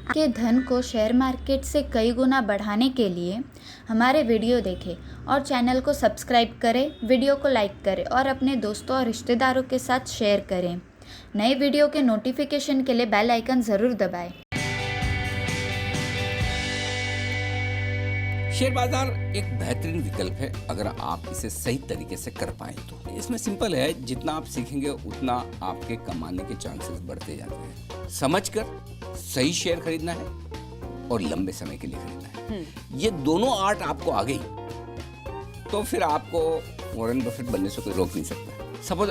के धन को शेयर मार्केट से कई गुना बढ़ाने के लिए हमारे वीडियो देखें और चैनल को सब्सक्राइब करें, वीडियो को लाइक करें और अपने दोस्तों और रिश्तेदारों के साथ शेयर करें। नए वीडियो के नोटिफिकेशन के लिए बेल आइकन ज़रूर दबाएं। शेयर बाजार एक बेहतरीन विकल्प है अगर आप इसे सही तरीके से कर पाएं तो। इसमें सिंपल है, जितना आप सीखेंगे उतना आपके कमाने के चांसेस बढ़ते जाते हैं। समझकर सही शेयर खरीदना है और लंबे समय के लिए खरीदना है। ये दोनों आर्ट आपको आ गई तो फिर आपको वॉरेन बफेट बनने से कोई रोक नहीं सकता। सपोज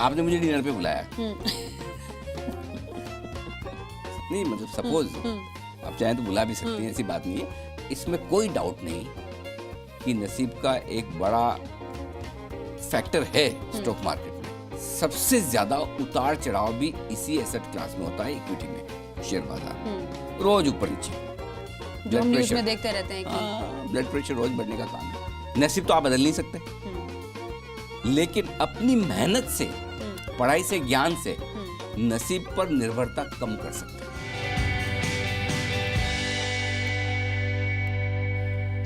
आपने मुझे डिनर पे बुलाया, नहीं मतलब सपोज आप चाहें तो बुला भी सकती हैं, ऐसी बात नहीं है। इसमें कोई डाउट नहीं कि नसीब का एक बड़ा फैक्टर है स्टॉक मार्केट में। सबसे ज्यादा उतार चढ़ाव भी इसी एसेट क्लास में होता है, इक्विटी में, शेयर बाजार। रोज ऊपर नीचे, जो न्यूज़ में देखते रहते हैं कि ब्लड प्रेशर रोज बढ़ने का काम है। नसीब तो आप बदल नहीं सकते, लेकिन अपनी मेहनत से, पढ़ाई से, ज्ञान से नसीब पर निर्भरता कम कर सकते हैं।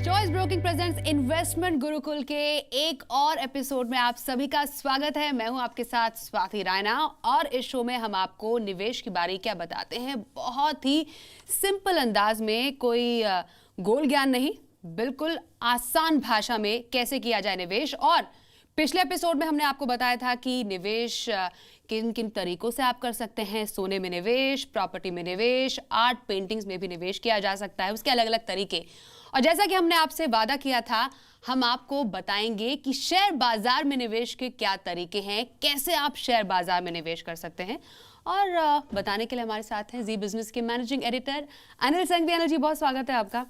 Choice broking presents investment Gurukul के एक और एपिसोड में आप सभी का स्वागत है। मैं हूं आपके साथ स्वाति रायना और इस शो में हम आपको निवेश की बारीकियां बताते हैं बहुत ही सिंपल अंदाज में, कोई गोल ज्ञान नहीं, बिल्कुल आसान भाषा में कैसे किया जाए निवेश। और पिछले एपिसोड में हमने आपको बताया था कि निवेश किन किन तरीकों से आप कर सकते हैं। सोने में निवेश, प्रॉपर्टी में निवेश, आर्ट पेंटिंग्स में भी निवेश किया जा सकता है, उसके अलग अलग तरीके। और जैसा कि हमने आपसे वादा किया था, हम आपको बताएंगे कि शेयर बाजार में निवेश के क्या तरीके हैं, कैसे आप शेयर बाजार में निवेश कर सकते हैं। और बताने के लिए हमारे साथ हैं जी बिजनेस के मैनेजिंग एडिटर अनिल संघवी। अनिल जी, बहुत स्वागत है आपका।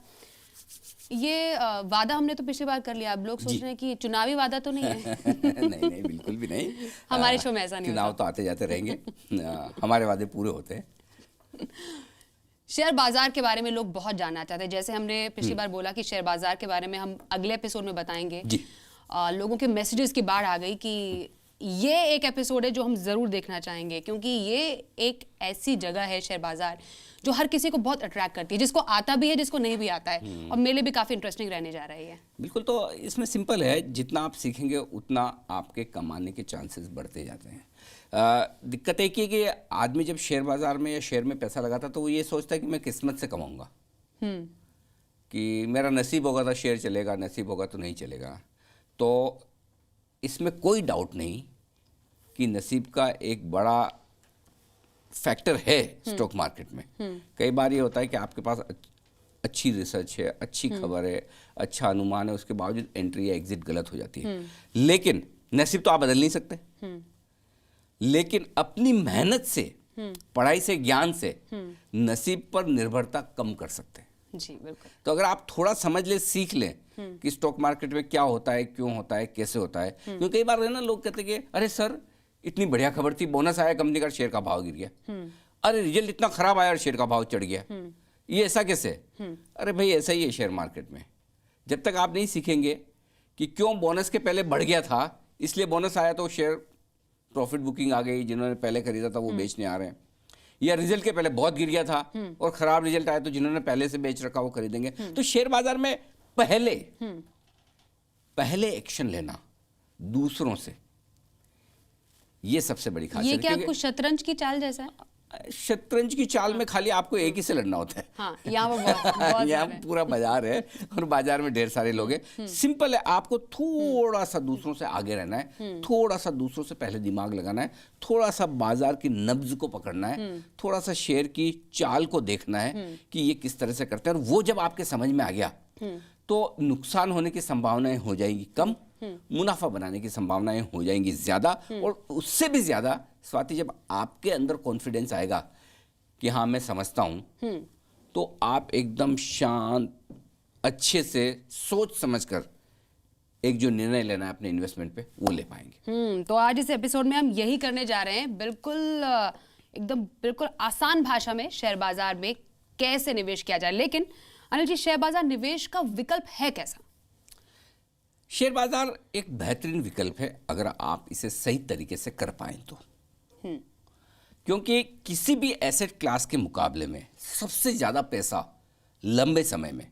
ये वादा हमने तो पिछली बार कर लिया, अब लोग सोच रहे हैं कि चुनावी वादा तो नहीं है। नहीं नहीं, बिल्कुल भी नहीं। हमारे शो में ऐसा नहीं चुनाव तो आते जाते रहेंगे, हमारे वादे पूरे होते हैं। शेयर बाजार के बारे में लोग बहुत जानना चाहते हैं। जैसे हमने पिछली बार बोला कि शेयर बाजार के बारे में हम अगले एपिसोड में बताएंगे जी। लोगों के मैसेजेस की बाढ़ आ गई कि ये एक एपिसोड है जो हम जरूर देखना चाहेंगे, क्योंकि ये एक ऐसी जगह है शेयर बाजार जो हर किसी को बहुत अट्रैक्ट करती है, जिसको आता भी है, जिसको नहीं भी आता है। और मेले भी काफी इंटरेस्टिंग रहने जा रही है। बिल्कुल, तो इसमें सिंपल है, जितना आप सीखेंगे उतना आपके कमाने के चांसेस बढ़ते जाते हैं। दिक्कत एक ही कि आदमी जब शेयर बाजार में या शेयर में पैसा लगाता तो वो ये सोचता है कि मैं किस्मत से कमाऊंगा, कि मेरा नसीब होगा तो शेयर चलेगा, नसीब होगा तो नहीं चलेगा। तो इसमें कोई डाउट नहीं कि नसीब का एक बड़ा फैक्टर है स्टॉक मार्केट में। कई बार ये होता है कि आपके पास अच्छी रिसर्च है, अच्छी खबर है, अच्छा अनुमान है, उसके बावजूद एंट्री या एग्जिट गलत हो जाती है। लेकिन नसीब तो आप बदल नहीं सकते, लेकिन अपनी मेहनत से, पढ़ाई से, ज्ञान से नसीब पर निर्भरता कम कर सकते हैं। जी बिल्कुल। तो अगर आप थोड़ा समझ ले, सीख लें कि स्टॉक मार्केट में क्या होता है, क्यों होता है, कैसे होता है। क्योंकि कई बार है ना, लोग कहते हैं कि अरे सर इतनी बढ़िया खबर थी, बोनस आया कंपनी का, शेयर का भाव गिर गया। अरे रिजल्ट इतना खराब आया और शेयर का भाव चढ़ गया, ये ऐसा कैसे? अरे भाई ऐसा ही है शेयर मार्केट में। जब तक आप नहीं सीखेंगे कि क्यों बोनस के पहले बढ़ गया था, इसलिए बोनस आया तो शेयर प्रॉफिट बुकिंग आ गई, जिन्होंने पहले खरीदा था वो बेचने आ रहे हैं, या रिजल्ट के पहले बहुत गिर गया था और खराब रिजल्ट आया तो जिन्होंने पहले से बेच रखा वो खरीदेंगे। तो शेयर बाजार में पहले एक्शन लेना दूसरों से, ये सबसे बड़ी खासियत है। ये क्या कुछ शतरंज की चाल जैसा है? शतरंज की चाल में खाली आपको एक ही से लड़ना होता है। हाँ, यहाँ पूरा बाजार है और बाजार में ढेर सारे लोग हैं। सिंपल है, आपको थोड़ा सा दूसरों से आगे रहना है, थोड़ा सा दूसरों से पहले दिमाग लगाना है, थोड़ा सा बाजार की नब्ज को पकड़ना है, थोड़ा सा शेयर की चाल को देखना है कि ये किस तरह से करते हैं। और वो जब आपके समझ में आ गया तो नुकसान होने की संभावनाएं हो जाएंगी कम, मुनाफा बनाने की संभावनाएं हो जाएंगी ज्यादा। और उससे भी ज्यादा स्वाति, जब आपके अंदर कॉन्फिडेंस आएगा कि हाँ मैं समझता हूं, तो आप एकदम शांत, अच्छे से सोच समझकर एक जो निर्णय लेना है अपने इन्वेस्टमेंट पे, वो ले पाएंगे। तो आज इस एपिसोड में हम यही करने जा रहे हैं, बिल्कुल आसान भाषा में शेयर बाजार में कैसे निवेश किया जाए। लेकिन अनिल जी, शेयर बाजार निवेश का विकल्प है कैसा? शेयर बाजार एक बेहतरीन विकल्प है अगर आप इसे सही तरीके से कर पाएं तो। क्योंकि किसी भी एसेट क्लास के मुकाबले में सबसे ज़्यादा पैसा लंबे समय में,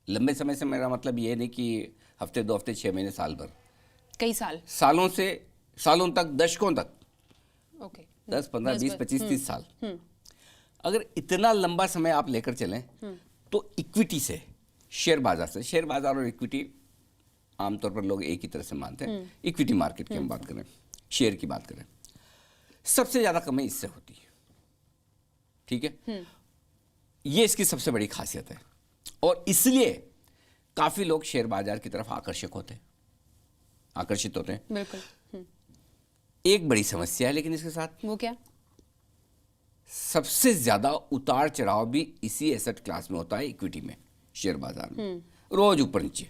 लंबे समय से मेरा मतलब ये नहीं कि हफ्ते 2 हफ्ते 6 महीने साल भर, कई साल, सालों तक, दशकों तक, ओके, 10 15 20 25 30 साल, अगर इतना लंबा समय आप लेकर चलें तो इक्विटी से, शेयर बाजार से, शेयर बाजार और इक्विटी आमतौर पर लोग एक ही तरह से मानते हैं, इक्विटी मार्केट की हम बात करें, शेयर की बात करें, सबसे ज़्यादा कमाई इससे होती है। ठीक है, ये इसकी सबसे बड़ी खासियत है और इसलिए काफ़ी लोग शेयर बाजार की तरफ आकर्षित होते हैं। बिल्कुल। एक बड़ी समस्या है लेकिन इसके साथ, वो क्या? सबसे ज्यादा उतार चढ़ाव भी इसी एसेट क्लास में होता है, इक्विटी में, शेयर बाजार में, रोज ऊपर नीचे,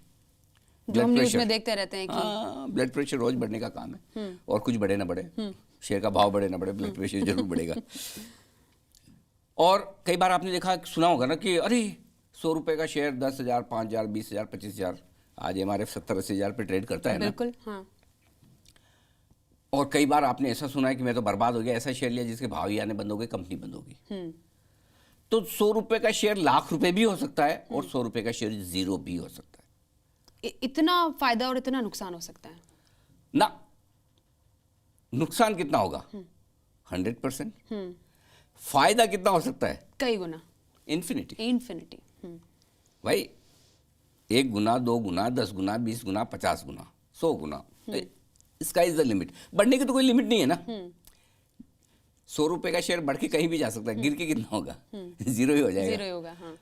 जो हम न्यूज़ में देखते रहते हैं कि ब्लड प्रेशर रोज बढ़ने का काम है और कुछ बढ़े ना बढ़े, शेयर का भाव बढ़े ना बढ़े, ब्लड प्रेशर जरूर बढ़ेगा। और कई बार आपने देखा, सुना होगा ना कि अरे 100 रुपए का शेयर 10,000, 5,000, 20,000, 25,000, आज MRF 70-80 हज़ार पे ट्रेड करता है ना। बिल्कुल, हाँ। और कई बार आपने ऐसा सुना है कि मैं तो बर्बाद हो गया, ऐसा शेयर लिया जिसके भाव ही आने बंद हो गए, कंपनी बंद होगी। तो 100 रुपए का शेयर लाख रुपए भी हो सकता है और 100 रुपए का शेयर 0 भी हो सकता है। इतना फायदा और इतना नुकसान हो सकता है ना। नुकसान कितना होगा? 100%। फायदा कितना हो सकता है? कई गुना, इन्फिनिटी। भाई 1 गुना, 2 गुना, 10 गुना, 20 गुना, 50 गुना, 100 गुना, इसका इज द लिमिट। बढ़ने की तो कोई लिमिट नहीं है ना। 100 रुपए का शेयर बढ़ के कहीं भी जा सकता है, गिर के कितना होगा? 0 ही हो जाएगा। 0 ही होगा, हाँ।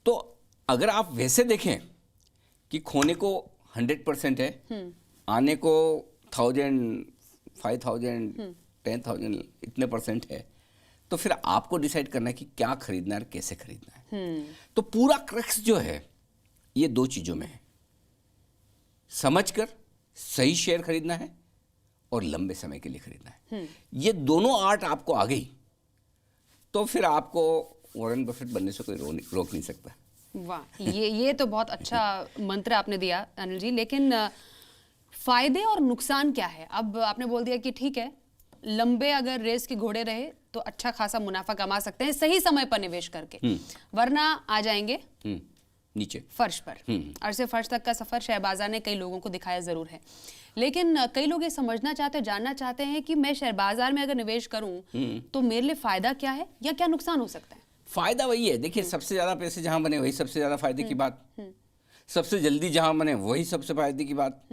तो अगर आप वैसे देखें कि खोने को 100% है, आने को 1000, 5000, 10,000 इतने % है, तो फिर आपको डिसाइड करना है कि क्या खरीदना है और कैसे खरीदना है। तो पूरा क्रक्स जो है ये 2 चीजों में है, समझकर सही शेयर खरीदना है और लंबे समय के लिए खरीदना है। ये दोनों आर्ट आपको आ गई तो फिर आपको वॉरेन बफेट बनने से कोई रोक नहीं सकता। वाह, ये तो बहुत अच्छा मंत्र आपने दिया अनिल जी। लेकिन फायदे और नुकसान क्या है? अब आपने बोल दिया कि ठीक है, लंबे अगर रेस के घोड़े रहे तो अच्छा खासा मुनाफा कमा सकते हैं सही समय पर निवेश करके, वरना आ जाएंगे नीचे फर्श पर। अरसे फर्श तक का सफर शेयर बाजार ने कई लोगों को दिखाया जरूर है, लेकिन कई लोग ये समझना चाहते हैं, जानना चाहते हैं कि मैं शेयर बाजार में अगर निवेश करूं तो मेरे लिए फायदा क्या है या क्या नुकसान हो सकता है? फायदा वही है, देखिए, सबसे ज्यादा पैसे जहां बने वही सबसे ज्यादा फायदे की बात, सबसे जल्दी जहां बने वही सबसे फायदे की बात।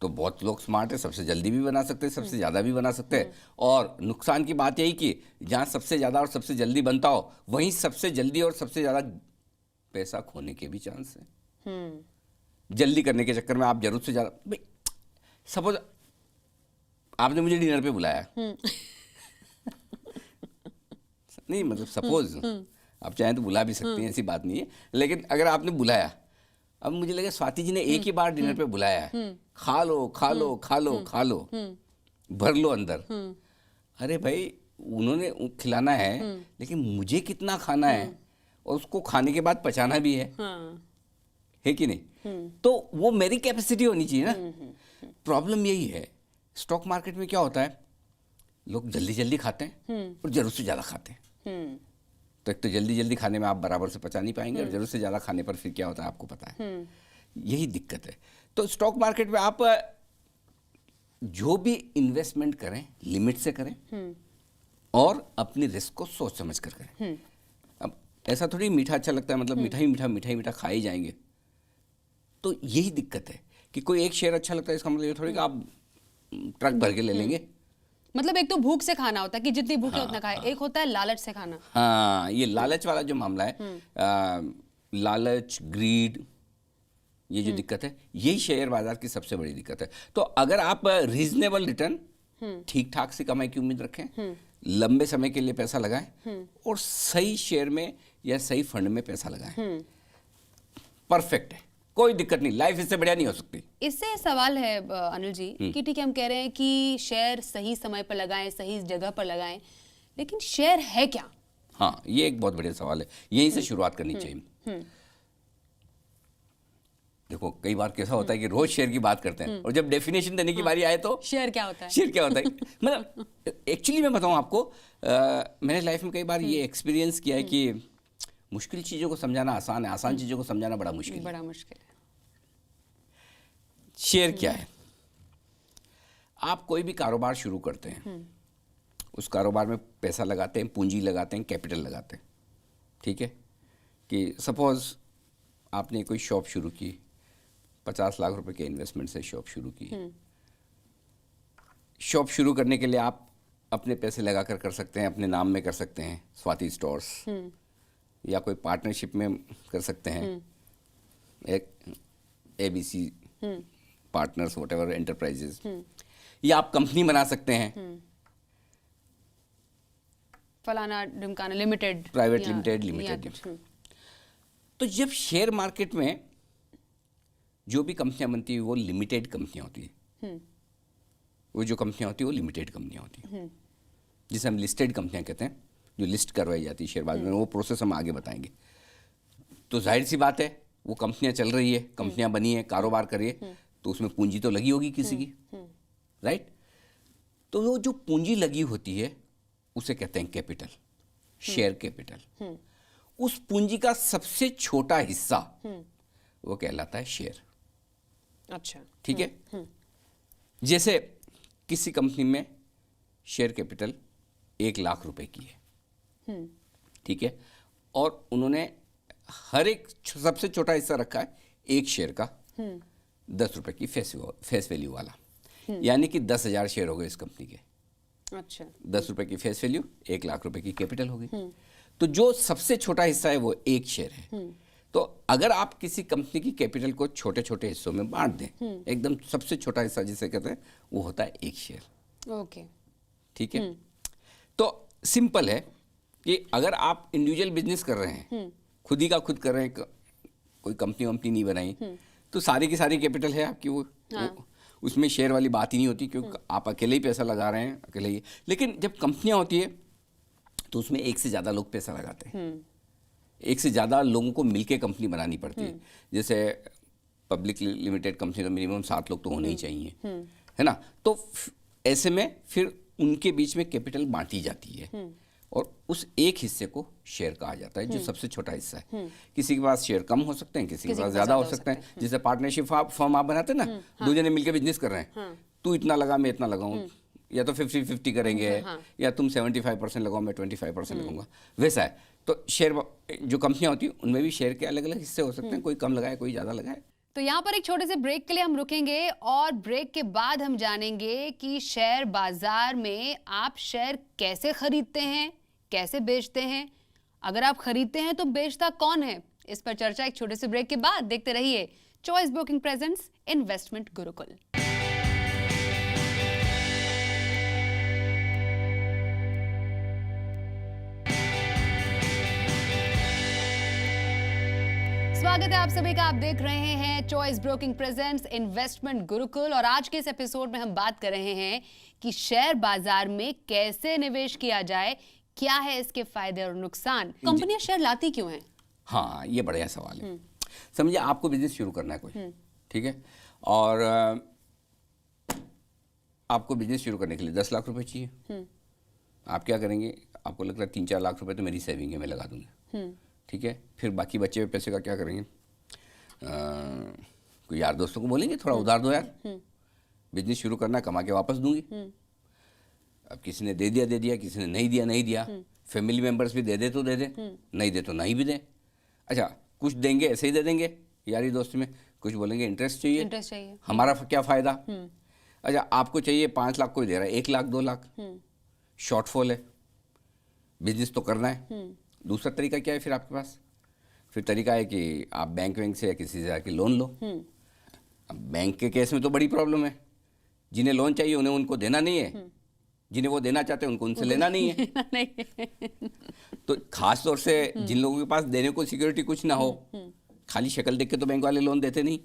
तो बहुत लोग स्मार्ट है, सबसे जल्दी भी बना सकते हैं, सबसे ज्यादा भी बना सकते हैं। और नुकसान की बात यही कि जहां सबसे ज्यादा और सबसे जल्दी बनता हो वहीं सबसे जल्दी और सबसे ज्यादा पैसा खोने के भी चांस है। जल्दी करने के चक्कर में आप जरूरत से ज्यादा, भाई सपोज आपने मुझे डिनर पे बुलाया, नहीं मतलब सपोज, आप चाहें तो बुला भी सकती हैं, ऐसी बात नहीं है, लेकिन अगर आपने बुलाया, अब मुझे लगा स्वाति जी ने एक ही बार डिनर पे बुलाया है, खा लो खा लो खा लो खा लो, भर लो अंदर। अरे भाई, उन्होंने खिलाना है लेकिन मुझे कितना खाना है और उसको खाने के बाद पचाना भी है कि नहीं? तो वो मेरी कैपेसिटी होनी चाहिए ना। प्रॉब्लम यही है, स्टॉक मार्केट में क्या होता है, लोग जल्दी जल्दी खाते हैं और जरूरत से ज्यादा खाते हैं। तो एक तो जल्दी जल्दी खाने में आप बराबर से पचा नहीं पाएंगे और जरूरत से ज्यादा खाने पर फिर क्या होता है आपको पता है। यही दिक्कत है। तो स्टॉक मार्केट में आप जो भी इन्वेस्टमेंट करें लिमिट से करें और अपनी रिस्क को सोच समझ कर करें। अब ऐसा थोड़ी मीठा अच्छा लगता है, मतलब मीठा ही मीठा खा ही जाएंगे, तो यही दिक्कत है कि कोई एक शेयर अच्छा लगता है इसका मतलब ये थोड़ी कि आप ट्रक भर के ले लेंगे। मतलब एक तो भूख से खाना होता है कि जितनी भूख है उतना खाए, एक होता है लालच से खाना। हाँ, ये लालच वाला जो मामला है, लालच, ग्रीड, ये जो दिक्कत है, यही शेयर बाजार की सबसे बड़ी दिक्कत है। तो अगर आप रीजनेबल रिटर्न, ठीक ठाक सी कमाई की उम्मीद रखें, लंबे समय के लिए पैसा लगाएं और सही शेयर में या सही फंड में पैसा लगाएं, परफेक्ट है, कोई दिक्कत नहीं, लाइफ इससे बढ़िया नहीं हो सकती। इससे सवाल है अनिल जी कि ठीक है, हम कह रहे हैं कि शेयर सही समय पर लगाएं, सही जगह पर लगाएं, लेकिन शेयर है क्या? हाँ, ये एक बहुत बढ़िया सवाल है, यहीं से शुरुआत करनी चाहिए। देखो कई बार कैसा होता है कि रोज शेयर की बात करते हैं और जब डेफिनेशन देने की बारी आए तो शेयर क्या होता है? शेयर क्या होता है मतलब एक्चुअली मैं बताऊं आपको, मैंने लाइफ में कई बार ये एक्सपीरियंस किया है कि मुश्किल चीज़ों को समझाना आसान है, आसान चीज़ों को समझाना बड़ा मुश्किल है। बड़ा मुश्किल है। शेयर क्या है? आप कोई भी कारोबार शुरू करते हैं, उस कारोबार में पैसा लगाते हैं, पूंजी लगाते हैं, कैपिटल लगाते हैं, ठीक है। कि सपोज आपने कोई शॉप शुरू की, 50 लाख रुपए के इन्वेस्टमेंट से शॉप शुरू की। शॉप शुरू करने के लिए आप अपने पैसे लगाकर कर सकते हैं, अपने नाम में कर सकते हैं, स्वाति स्टोर्स, या कोई पार्टनरशिप में कर सकते हैं, एक ABC पार्टनर्स व्हाटएवर एंटरप्राइजेस, या आप कंपनी बना सकते हैं, फलाना ढिमकाना लिमिटेड, प्राइवेट लिमिटेड। तो जब शेयर मार्केट में जो भी कंपनियां बनती है वो लिमिटेड कंपनियां होती है, वो जो कंपनियां होती है वो लिमिटेड कंपनियां होती है, जिसे हम लिस्टेड कंपनियां कहते हैं, जो लिस्ट करवाई जाती है शेयर बाजार में। वो प्रोसेस हम आगे बताएंगे। तो जाहिर सी बात है वो कंपनियां चल रही है, कंपनियां बनी है, कारोबार कर रही है, तो उसमें पूंजी तो लगी होगी किसी की, राइट। तो वो जो पूंजी लगी होती है उसे कहते हैं कैपिटल, शेयर कैपिटल। उस पूंजी का सबसे छोटा हिस्सा वो कहलाता है शेयर। अच्छा, ठीक है। जैसे किसी कंपनी में शेयर कैपिटल 1 लाख रुपए की है, ठीक है, और उन्होंने हर एक सबसे छोटा हिस्सा रखा है एक शेयर का 10 रुपए की फेस वैल्यू वाला, यानी कि 10,000 शेयर हो गए इस कंपनी के। अच्छा, 10 रुपए की फेस वैल्यू, 1 लाख रुपए की कैपिटल होगी। तो जो सबसे छोटा हिस्सा है वो एक शेयर है। तो अगर आप किसी कंपनी की कैपिटल को छोटे छोटे हिस्सों में बांट दें, एकदम सबसे छोटा हिस्सा जिसे कहते हैं वो होता है एक शेयर। ओके, ठीक है। तो सिंपल है कि अगर आप इंडिविजुअल बिजनेस कर रहे हैं, खुद ही का खुद कर रहे हैं, कोई कंपनी वंपनी नहीं बनाई, तो सारी की सारी कैपिटल है आपकी, वो उसमें शेयर वाली बात ही नहीं होती, क्योंकि आप अकेले ही पैसा लगा रहे हैं, अकेले ही। लेकिन जब कंपनियां होती है तो उसमें एक से ज़्यादा लोग पैसा लगाते हैं, एक से ज़्यादा लोगों को मिलके कंपनी बनानी पड़ती है। जैसे पब्लिक लिमिटेड कंपनी तो मिनिमम 7 लोग तो होने ही चाहिए, है ना। तो ऐसे में फिर उनके बीच में कैपिटल बांटी जाती है और उस एक हिस्से को शेयर कहा जाता है, जो सबसे छोटा हिस्सा है। किसी के पास शेयर कम हो सकते हैं, किसी के पास ज़्यादा हो सकते हैं। जैसे पार्टनरशिप फॉर्म आप बनाते हैं ना, 2 जने मिलकर बिजनेस कर रहे हैं, तू इतना लगा मैं इतना लगाऊं, या तो 50-50 करेंगे, या तुम 75% लगाओ मैं 25% लगाऊंगा, वैसा है। तो शेयर जो कंपनियां होती हैं उनमें भी शेयर के अलग अलग हिस्से हो सकते हैं, कोई कम लगाए कोई ज़्यादा लगाए। तो यहाँ पर एक छोटे से ब्रेक के लिए हम रुकेंगे और ब्रेक के बाद हम जानेंगे कि शेयर बाजार में आप शेयर कैसे खरीदते हैं, कैसे बेचते हैं, अगर आप खरीदते हैं तो बेचता कौन है। इस पर चर्चा एक छोटे से ब्रेक के बाद। देखते रहिए choice broking presents investment Gurukul. स्वागत है आप सभी का। आप देख रहे हैं choice broking presents investment Gurukul और आज के इस एपिसोड में हम बात कर रहे हैं कि शेयर बाजार में कैसे निवेश किया जाए, क्या है इसके फायदे और नुकसान, कंपनियां शेयर लाती क्यों हैं? हाँ, ये बढ़िया सवाल है। समझिए आपको बिजनेस शुरू करना है कोई, ठीक है, और आपको बिजनेस शुरू करने के लिए 10 लाख रुपए चाहिए। आप क्या करेंगे? आपको लगता है 3-4 लाख रुपए तो मेरी सेविंग है, मैं लगा दूंगा, ठीक है। फिर बाकी बचे हुए पैसे का क्या करेंगे? कोई यार दोस्तों को बोलेंगे थोड़ा उधार दो यार, बिजनेस शुरू करना, कमा के वापस दूंगी। अब किसी ने दे दिया, किसी ने नहीं दिया, फैमिली मेंबर्स भी दे दे तो दे दे, नहीं दे तो नहीं भी दे। अच्छा, कुछ देंगे ऐसे ही दे देंगे यारी दोस्ती में, कुछ बोलेंगे इंटरेस्ट चाहिए, हमारा क्या फ़ायदा। अच्छा, आपको चाहिए 5 लाख, कोई दे रहा है 1 लाख 2 लाख, शॉर्टफॉल है, बिजनेस तो करना है। दूसरा तरीका क्या है फिर आपके पास? फिर तरीका है कि आप बैंक से या किसी से आके लोन लो। अब बैंक के केस में तो बड़ी प्रॉब्लम है, जिन्हें लोन चाहिए उन्हें उनको देना नहीं है, जिन्हें वो देना चाहते हैं उनको उनसे लेना नहीं है। तो खास तौर से जिन लोगों के पास देने को सिक्योरिटी कुछ ना हो, खाली शक्ल देख के तो बैंक वाले लोन देते नहीं।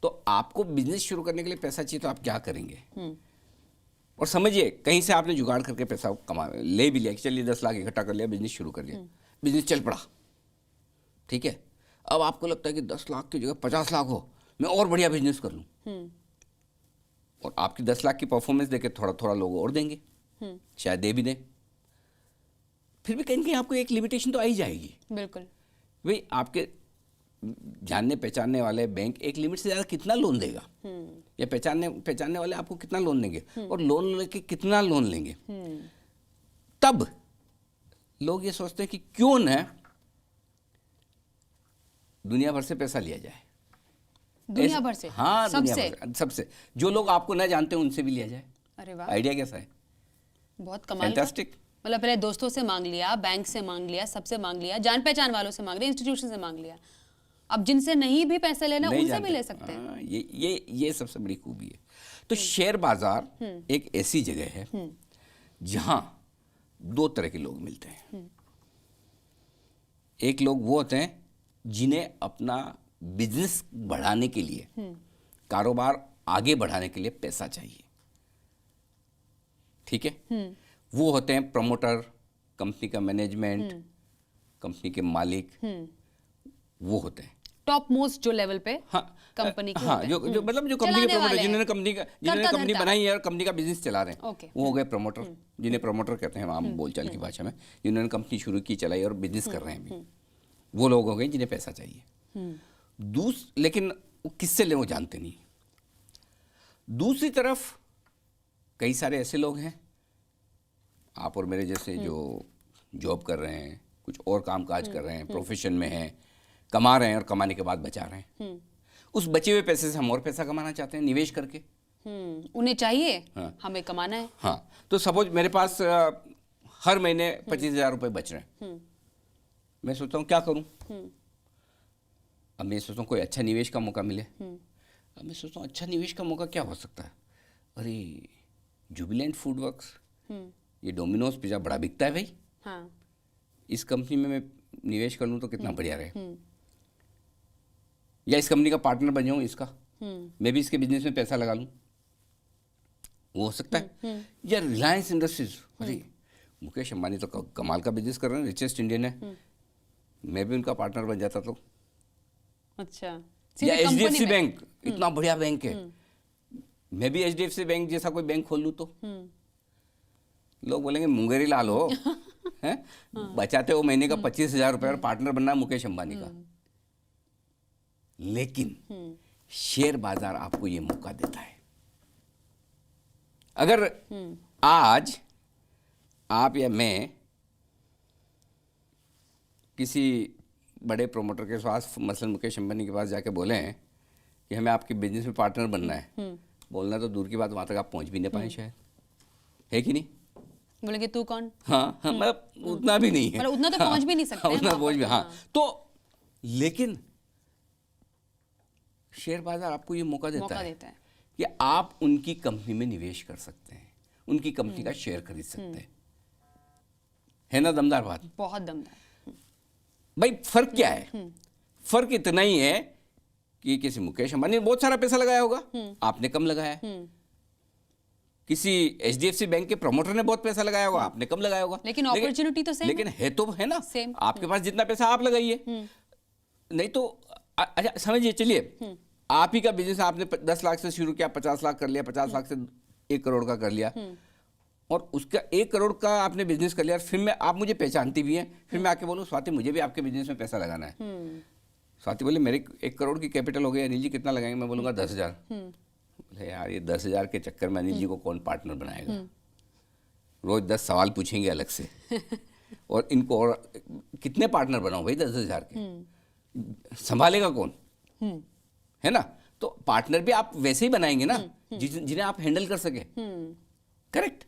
तो आपको बिजनेस शुरू करने के लिए पैसा चाहिए, तो आप क्या करेंगे? और समझिए कहीं से आपने जुगाड़ करके पैसा ले भी लिया कि चलिए 10 लाख इकट्ठा कर लिया, बिजनेस शुरू कर लिया, बिजनेस चल पड़ा, ठीक है। अब आपको लगता है कि 10 लाख की जगह 50 लाख हो, मैं और बढ़िया बिजनेस कर लूँ, और आपकी 10 लाख की परफॉर्मेंस देके थोड़ा थोड़ा लोग और देंगे, शायद दे भी दें, फिर भी कहीं ना कहीं आपको एक लिमिटेशन तो आ ही जाएगी। बिल्कुल। भाई आपके जानने पहचानने वाले बैंक एक लिमिट से ज़्यादा कितना लोन देगा, या पहचानने वाले आपको कितना लोन देंगे, और लोन लेके कितना लोन लेंगे। तब लोग ये सोचते हैं कि क्यों न दुनिया भर से पैसा लिया जाए, दुनिया भर से, हाँ, दुनिया सबसे भर से, सबसे, जो लोग आपको न जानते हैं उनसे भी लिया जाए। अरे वाह, आइडिया कैसा है? बहुत कमाल का। फैंटास्टिक। मतलब पहले दोस्तों से मांग लिया, बैंक से मांग लिया, सबसे मांग लिया, जान पहचान वालों से मांग लिया, इंस्टीट्यूशन से मांग लिया, अब जिनसे नहीं भी पैसे लेना नहीं उनसे जानते। भी ले सकते हैं। हाँ, ये सबसे बड़ी खूबी है। तो शेयर बाजार एक ऐसी जगह है जहां दो तरह के लोग मिलते हैं। एक लोग वो होते हैं जिन्हें अपना बिजनेस बढ़ाने के लिए, कारोबार आगे बढ़ाने के लिए पैसा चाहिए, ठीक है। वो होते हैं प्रमोटर, कंपनी का मैनेजमेंट, कंपनी के मालिक, वो होते हैं टॉप मोस्ट जो लेवल पे हाँ, कंपनी के हाँ, होते हैं। जो मतलब जो कंपनी के चलाने प्रमोटर, वाले जिन्होंने हैं। कंपनी धरता। बनाई है और कंपनी का बिजनेस चला रहे हैं, ओके। वो हो गए प्रमोटर, जिन्हें प्रमोटर कहते हैं आम बोलचाल की भाषा में, जिन्होंने कंपनी शुरू की, चलाई और बिजनेस कर रहे हैं अभी, वो लोग हो गए जिन्हें पैसा चाहिए। लेकिन वो किससे ले वो जानते नहीं। दूसरी तरफ कई सारे ऐसे लोग हैं, आप और मेरे जैसे, जो जॉब कर रहे हैं, कुछ और काम काज कर रहे हैं, प्रोफेशन में हैं, कमा रहे हैं और कमाने के बाद बचा रहे हैं। उस बचे हुए पैसे से हम और पैसा कमाना चाहते हैं निवेश करके। उन्हें चाहिए, हाँ। हमें कमाना है। हाँ, तो सपोज मेरे पास हर महीने 25,000 रुपये बच रहे हैं, मैं सोचता हूँ क्या करूँ। अब मैं सोचता हूँ कोई अच्छा निवेश का मौका मिले। अब मैं सोचता हूँ अच्छा निवेश का मौका क्या हो सकता है। अरे जुबिलेंट फूड वर्क्स, ये डोमिनोज पिज़्ज़ा बड़ा बिकता है भाई, हाँ। इस कंपनी में मैं निवेश कर लूँ तो कितना बढ़िया रहे। या इस कंपनी का पार्टनर बन जाऊँ इसका, मैं भी इसके बिजनेस में पैसा लगा लूँ, वो हो सकता है। या रिलायंस इंडस्ट्रीज, अरे मुकेश अंबानी तो कमाल का बिजनेस कर रहे हैं, रिचेस्ट इंडियन है, मैं भी उनका पार्टनर बन जाता तो। अच्छा। या HDFC बैंक, इतना बढ़िया बैंक है, मैं भी HDFC बैंक जैसा कोई बैंक खोल लूँ तो। लोग बोलेंगे मुंगेरी लाल हो, हैं, बचाते हो महीने का 25,000 रुपये और पार्टनर बनना है मुकेश अंबानी का। लेकिन शेयर बाजार आपको ये मौका देता है। अगर आज आप या मैं किसी बड़े प्रोमोटर के पास, मसलन मुकेश अंबानी के पास जाके बोले हैं कि हमें आपके बिजनेस में पार्टनर बनना है, बोलना तो दूर की बात, वहां तक आप पहुंच भी नहीं पाए शायद, है कि नहीं। बोलेंगे तू कौन। हाँ, मतलब उतना भी नहीं है, मतलब उतना तो पहुंच भी नहीं सकते हैं उतना वहाँ पहुंच पर। भी, हाँ। तो लेकिन शेयर बाजार आपको ये मौका देता है कि आप उनकी कंपनी में निवेश कर सकते हैं, उनकी कंपनी का शेयर खरीद सकते हैं, है ना दमदार बात। बहुत दमदार। भाई फर्क क्या है? फर्क इतना ही है कि किसी मुकेश अंबानी ने बहुत सारा पैसा लगाया होगा, आपने कम लगाया है। किसी HDFC बैंक के प्रमोटर ने बहुत पैसा लगाया होगा, आपने कम लगाया होगा। लेकिन अपॉर्चुनिटी तो सेम, लेकिन है तो, है ना, सेम। आपके पास जितना पैसा आप लगाइए, नहीं तो अच्छा समझिए, चलिए आप ही का बिजनेस आपने 10 लाख से शुरू किया, 50 लाख कर लिया, 50 लाख से 1 करोड़ का कर लिया, और उसका 1 करोड़ का आपने बिजनेस कर लिया, फिर मैं, आप मुझे पहचानती भी हैं, फिर मैं आके बोलूँ स्वाति मुझे भी आपके बिजनेस में पैसा लगाना है। स्वाति बोले मेरे 1 करोड़ की कैपिटल हो गई, अनिल जी कितना लगाएंगे? मैं बोलूँगा 10,000। बोले यार ये 10,000 के चक्कर में अनिल जी को कौन पार्टनर बनाएगा, रोज 10 सवाल पूछेंगे अलग से, और इनको और कितने पार्टनर बनाऊं भाई 10,000 के, संभालेगा कौन, है ना। तो पार्टनर भी आप वैसे ही बनाएंगे ना जिन्हें आप हैंडल कर सके, करेक्ट।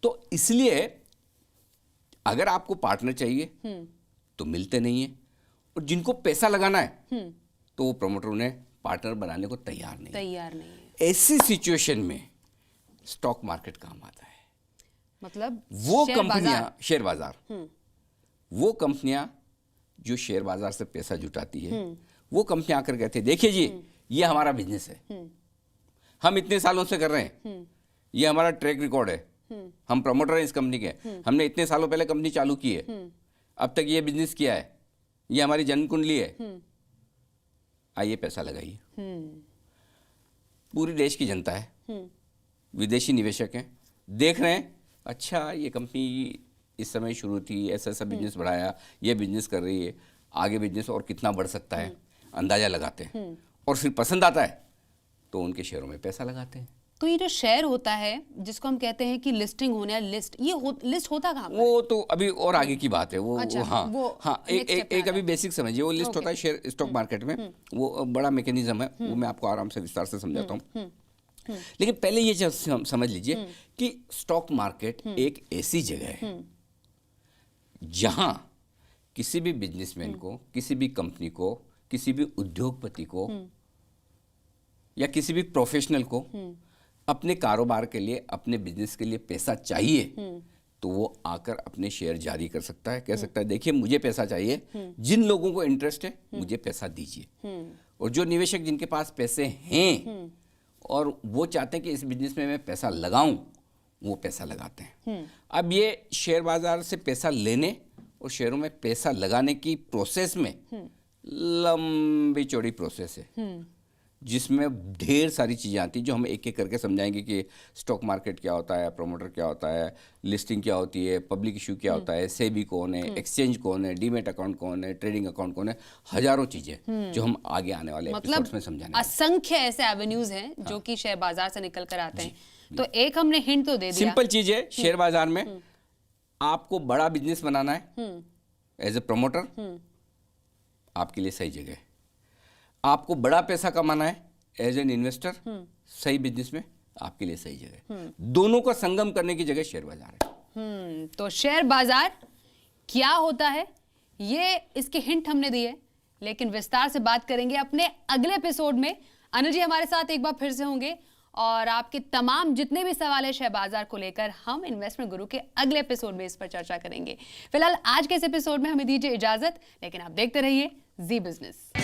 तो इसलिए अगर आपको पार्टनर चाहिए तो मिलते नहीं है, और जिनको पैसा लगाना है तो वो प्रमोटर उन्हें पार्टनर बनाने को तैयार नहीं है। ऐसी सिचुएशन में स्टॉक मार्केट काम आता है। मतलब वो कंपनियां, शेयर बाजार, वो कंपनियां जो शेयर बाजार से पैसा जुटाती है, वो कंपनियां आकर कहती है देखिए जी ये हमारा बिजनेस है, हम इतने सालों से कर रहे हैं, ये हमारा ट्रैक रिकॉर्ड है, हम प्रमोटर हैं इस कंपनी के, हमने इतने सालों पहले कंपनी चालू की है, अब तक ये बिजनेस किया है, ये हमारी जन्म कुंडली है, आइए पैसा लगाइए। पूरी देश की जनता है, विदेशी निवेशक हैं, देख रहे हैं अच्छा ये कंपनी इस समय शुरू थी, ऐसा ऐसा बिजनेस बढ़ाया, ये बिजनेस कर रही है, आगे बिजनेस और कितना बढ़ सकता है, अंदाजा लगाते हैं और फिर पसंद आता है तो उनके शेयरों में पैसा लगाते हैं। तो ये जो शेयर होता है जिसको हम कहते हैं कि लिस्टिंग होने या लिस्ट, ये लिस्ट होता कहाँ पर? वो तो अभी और आगे की बात है वो। अच्छा, हाँ एक अभी बेसिक समझिए। वो लिस्ट होता है शेयर स्टॉक मार्केट में, वो बड़ा मैकेनिज्म है, वो मैं आपको आराम से विस्तार से समझाता हूँ। लेकिन पहले ये समझ लीजिए कि स्टॉक मार्केट एक ऐसी जगह है जहां किसी भी बिजनेसमैन को, किसी भी कंपनी को, किसी भी उद्योगपति को या किसी भी प्रोफेशनल को अपने कारोबार के लिए, अपने बिजनेस के लिए पैसा चाहिए तो वो आकर अपने शेयर जारी कर सकता है, कह सकता है देखिए मुझे पैसा चाहिए, जिन लोगों को इंटरेस्ट है मुझे पैसा दीजिए। और जो निवेशक जिनके पास पैसे हैं और वो चाहते हैं कि इस बिजनेस में मैं पैसा लगाऊं, वो पैसा लगाते हैं। अब ये शेयर बाजार से पैसा लेने और शेयरों में पैसा लगाने की प्रोसेस में लंबी चौड़ी प्रोसेस है जिसमें ढेर सारी चीज़ें आती हैं जो हम एक एक करके समझाएंगे कि स्टॉक मार्केट क्या होता है, प्रोमोटर क्या होता है, लिस्टिंग क्या होती है, पब्लिक इशू क्या होता है, सेबी कौन है, एक्सचेंज कौन है, डीमेट अकाउंट कौन है, ट्रेडिंग अकाउंट कौन है, हजारों चीज़ें जो हम आगे आने वाले एपिसोड्स में समझाने वाले हैं। असंख्य ऐसे एवेन्यूज हैं जो कि शेयर बाजार से निकल कर आते हैं। तो एक हमने हिंट तो दे दिया, सिंपल चीज़ है, शेयर बाजार में आपको बड़ा बिजनेस बनाना है एज ए प्रमोटर, आपके लिए सही जगह है। आपको बड़ा पैसा कमाना है एज एन इन्वेस्टर, सही बिजनेस में आपके लिए सही जगह है। दोनों का संगम करने की जगह शेयर बाजार है। तो शेयर बाजार क्या होता है, ये इसके हिंट हमने दिए, लेकिन विस्तार से बात करेंगे अपने अगले एपिसोड में। अनिल जी हमारे साथ एक बार फिर से होंगे और आपके तमाम जितने भी सवाल है शेयर बाजार को लेकर हम इन्वेस्टमेंट गुरु के अगले एपिसोड में इस पर चर्चा करेंगे। फिलहाल आज के इस एपिसोड में हमें दीजिए इजाजत, लेकिन आप देखते रहिए जी बिजनेस।